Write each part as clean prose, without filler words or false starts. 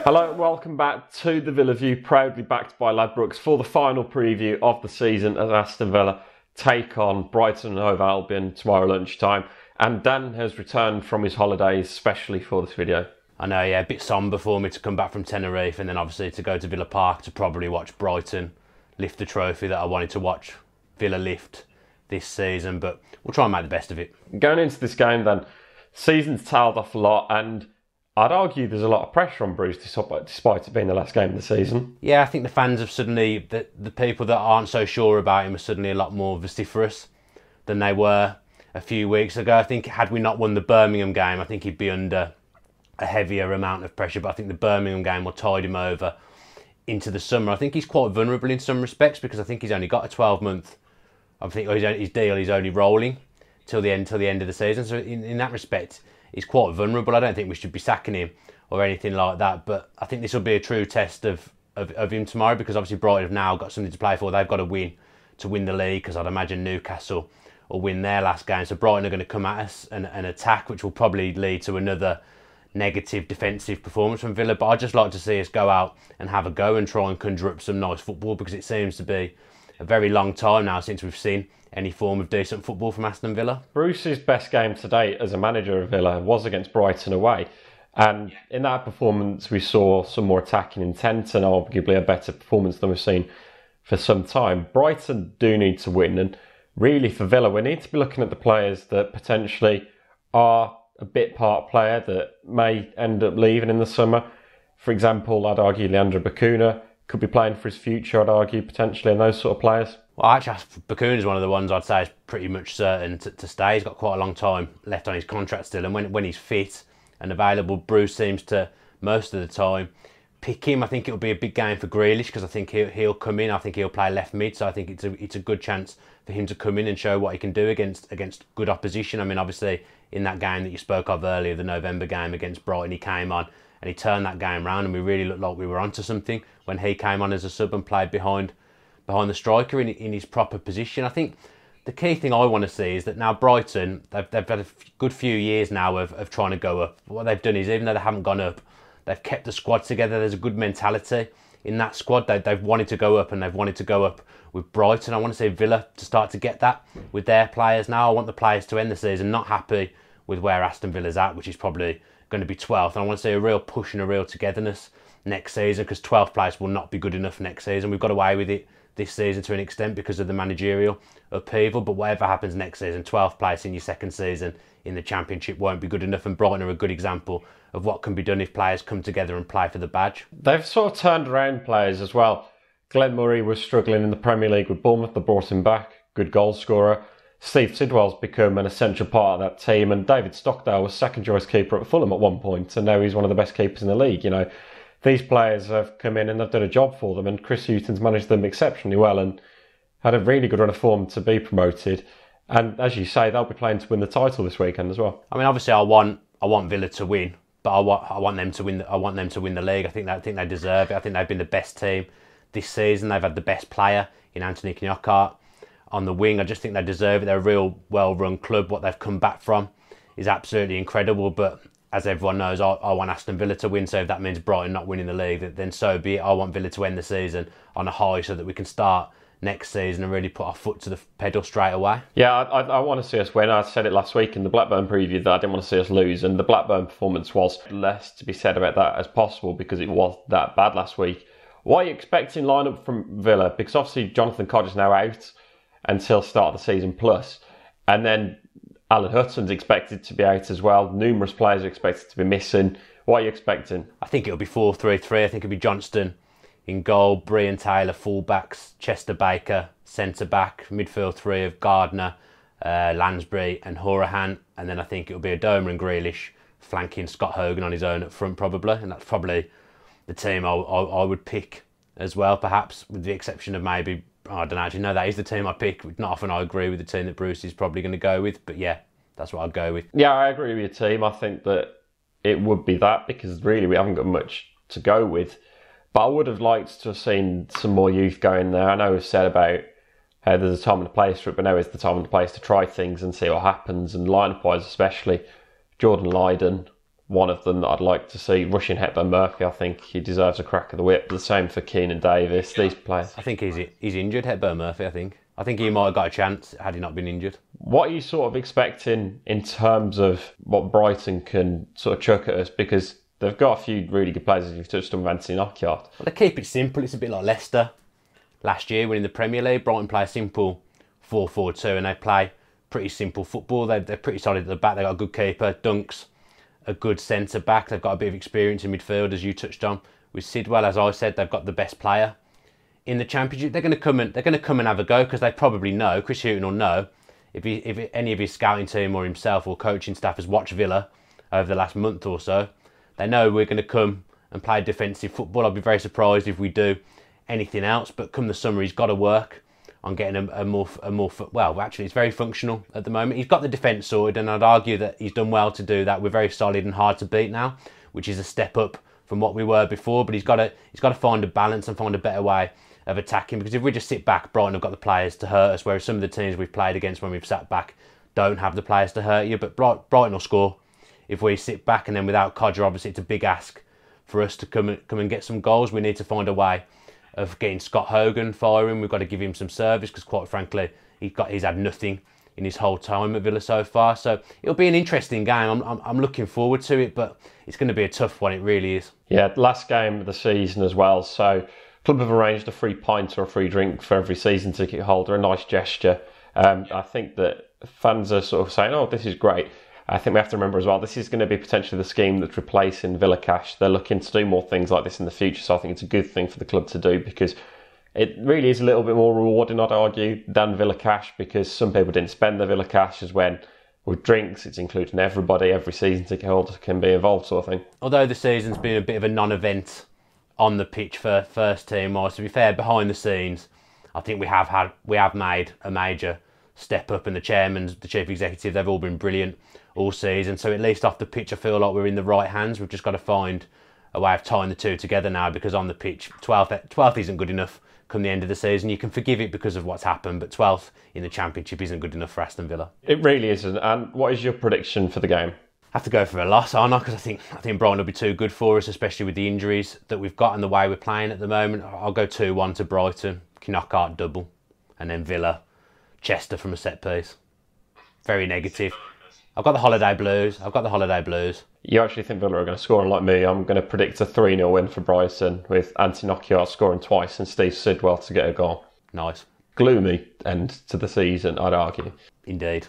Hello, welcome back to the Villa View, proudly backed by Ladbrokes for the final preview of the season as Aston Villa take on Brighton and Hove Albion tomorrow lunchtime. And Dan has returned from his holidays specially for this video. I know, yeah, a bit sombre for me to come back from Tenerife and then obviously to go to Villa Park to probably watch Brighton lift the trophy that I wanted to watch Villa lift this season, but we'll try and make the best of it. Going into this game then, season's tailed off a lot, and I'd argue there's a lot of pressure on Bruce despite it being the last game of the season. Yeah, I think the fans have suddenly, the people that aren't so sure about him are suddenly a lot more vociferous than they were a few weeks ago. I think had we not won the Birmingham game, I think he'd be under a heavier amount of pressure, but I think the Birmingham game will tide him over into the summer. I think he's quite vulnerable in some respects because I think he's only got a 12-month, I think his deal is only rolling till the end of the season. So in that respect, he's quite vulnerable. I don't think we should be sacking him or anything like that. But I think this will be a true test of him tomorrow because obviously Brighton have now got something to play for. They've got to win the league because I'd imagine Newcastle will win their last game. So Brighton are going to come at us and attack, which will probably lead to another negative defensive performance from Villa. But I'd just like to see us go out and have a go and try and conjure up some nice football because it seems to be a very long time now since we've seen any form of decent football from Aston Villa. Bruce's best game to date as a manager of Villa was against Brighton away. And in that performance, we saw some more attacking intent and arguably a better performance than we've seen for some time. Brighton do need to win. And really for Villa, we need to be looking at the players that potentially are a bit part player that may end up leaving in the summer. For example, I'd argue Leandro Bacuna could be playing for his future, I'd argue, potentially, and those sort of players. Well, actually, Bacuna is one of the ones I'd say is pretty much certain to stay. He's got quite a long time left on his contract still, and when he's fit and available, Bruce seems to, most of the time, pick him. I think it'll be a big game for Grealish because I think he'll come in. I think he'll play left mid, so I think it's a good chance for him to come in and show what he can do against good opposition. I mean, obviously, in that game that you spoke of earlier, the November game against Brighton, he came on and he turned that game round, and we really looked like we were onto something when he came on as a sub and played behind the striker in his proper position. I think the key thing I want to see is that now Brighton, they've had a good few years now of trying to go up. What they've done is, even though they haven't gone up, they've kept the squad together. There's a good mentality in that squad. They've wanted to go up, and they've wanted to go up with Brighton. I want to see Villa to start to get that with their players now. I want the players to end the season not happy with where Aston Villa's at, which is probably going to be 12th. And I want to see a real push and a real togetherness next season because 12th place will not be good enough next season. We've got away with it this season to an extent because of the managerial upheaval, but whatever happens next season, 12th place in your second season in the Championship won't be good enough, and Brighton are a good example of what can be done if players come together and play for the badge. They've sort of turned around players as well. Glenn Murray was struggling in the Premier League with Bournemouth. They brought him back, good goal scorer. Steve Sidwell's become an essential part of that team, and David Stockdale was second choice keeper at Fulham at one point, and now he's one of the best keepers in the league. You know, these players have come in and they've done a job for them, and Chris Hughton's managed them exceptionally well and had a really good run of form to be promoted. And as you say, they'll be playing to win the title this weekend as well. I mean, obviously, I want Villa to win, but I want them to win. I want them to win the league. I think they deserve it. I think they've been the best team this season. They've had the best player in Anthony Knockaert on the wing. I just think they deserve it. They're a real well-run club. What they've come back from is absolutely incredible. But as everyone knows, I want Aston Villa to win. So if that means Brighton not winning the league, then so be it. I want Villa to end the season on a high so that we can start next season and really put our foot to the pedal straight away. Yeah, I want to see us win. I said it last week in the Blackburn preview that I didn't want to see us lose, and the Blackburn performance was less to be said about that as possible because it was that bad last week. What are you expecting lineup from Villa? Because obviously Jonathan Codge is now out until start of the season plus, and then Alan Hutton's expected to be out as well. Numerous players are expected to be missing. What are you expecting? I think it'll be 4-3-3. I think it'll be Johnston in goal, Brian Taylor full-backs, Chester Baker centre-back, midfield three of Gardner, Lansbury and Horahan, and then I think it'll be Adoma and Grealish flanking Scott Hogan on his own up front probably, and that's probably the team I would pick as well, perhaps with the exception of maybe, I don't actually know, that is the team I pick. Not often I agree with the team that Bruce is probably going to go with, but yeah, that's what I'd go with. Yeah, I agree with your team. I think that it would be that because really we haven't got much to go with. But I would have liked to have seen some more youth going there. I know we've said about how there's a time and a place for it, but now is the time and the place to try things and see what happens. And line-up wise especially, Jordan Lydon one of them that I'd like to see. Rushing Hepburn Murphy, I think he deserves a crack of the whip. The same for Keenan Davis, these players. I think he's injured, Hepburn Murphy, I think he might have got a chance had he not been injured. What are you sort of expecting in terms of what Brighton can sort of chuck at us? Because they've got a few really good players, as you've touched on, Anthony Knockaert. Well, they keep it simple. It's a bit like Leicester last year winning the Premier League. Brighton play a simple 4-4-2 and they play pretty simple football. They're pretty solid at the back. They've got a good keeper, Dunks, a good centre back. They've got a bit of experience in midfield, as you touched on. With Sidwell, as I said, they've got the best player in the Championship. They're going to come and have a go because they probably know, Chris Hughton will know, if any of his scouting team or himself or coaching staff has watched Villa over the last month or so, they know we're going to come and play defensive football. I'd be very surprised if we do anything else. But come the summer, he's got to work on getting a more well, actually, it's very functional at the moment. He's got the defence sorted, and I'd argue that he's done well to do that. We're very solid and hard to beat now, which is a step up from what we were before. But he's got to find a balance and find a better way of attacking, because if we just sit back, Brighton have got the players to hurt us, whereas some of the teams we've played against when we've sat back don't have the players to hurt you. But Brighton will score if we sit back, and then without Codger, obviously it's a big ask for us to come and get some goals. We need to find a way of getting Scott Hogan firing. We've got to give him some service, because quite frankly he's had nothing in his whole time at Villa so far. So it'll be an interesting game. I'm looking forward to it, but it's going to be a tough one. It really is. Yeah, last game of the season as well. So club have arranged a free pint or a free drink for every season ticket holder, a nice gesture. I think that fans are sort of saying, oh, this is great. I think we have to remember as well, this is going to be potentially the scheme that's replacing Villa Cash. They're looking to do more things like this in the future, so I think it's a good thing for the club to do, because it really is a little bit more rewarding, I'd argue, than Villa Cash, because some people didn't spend their Villa Cash, as when with drinks, it's including everybody, every season ticket holder can be involved, sort of thing. Although the season's been a bit of a non-event on the pitch for first team wise, to be fair, behind the scenes, I think we have made a major step up, and the chairman, the chief executive, they've all been brilliant all season. So at least off the pitch, I feel like we're in the right hands. We've just got to find a way of tying the two together now, because on the pitch, 12th isn't good enough come the end of the season. You can forgive it because of what's happened, but 12th in the Championship isn't good enough for Aston Villa. It really isn't. And what is your prediction for the game? I have to go for a loss, aren't I? Because I think Brighton will be too good for us, especially with the injuries that we've got and the way we're playing at the moment. I'll go 2-1 to Brighton, Knockaert double, and then Villa, Chester from a set piece. Very negative. I've got the holiday blues. You actually think Villa are going to score, and like me, I'm going to predict a 3-0 win for Brighton, with Anthony Knockaert scoring twice and Steve Sidwell to get a goal. Nice. Gloomy end to the season, I'd argue. Indeed.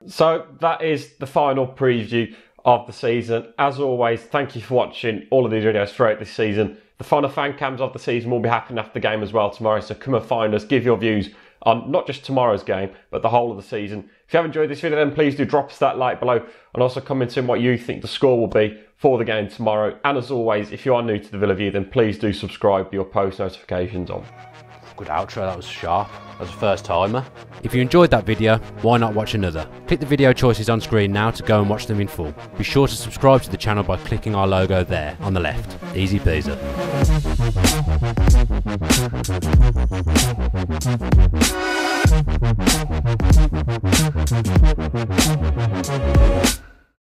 So that is the final preview of the season. As always, thank you for watching all of these videos throughout this season. The final fan cams of the season will be happening after the game as well tomorrow, so come and find us, give your views on not just tomorrow's game, but the whole of the season. If you have enjoyed this video, then please do drop us that like below, and also comment in what you think the score will be for the game tomorrow. And as always, if you are new to the Villa View, then please do subscribe with your post notifications on. Good outro, that was sharp. That was a first timer. If you enjoyed that video, why not watch another? Click the video choices on screen now to go and watch them in full. Be sure to subscribe to the channel by clicking our logo there on the left. Easy peasy.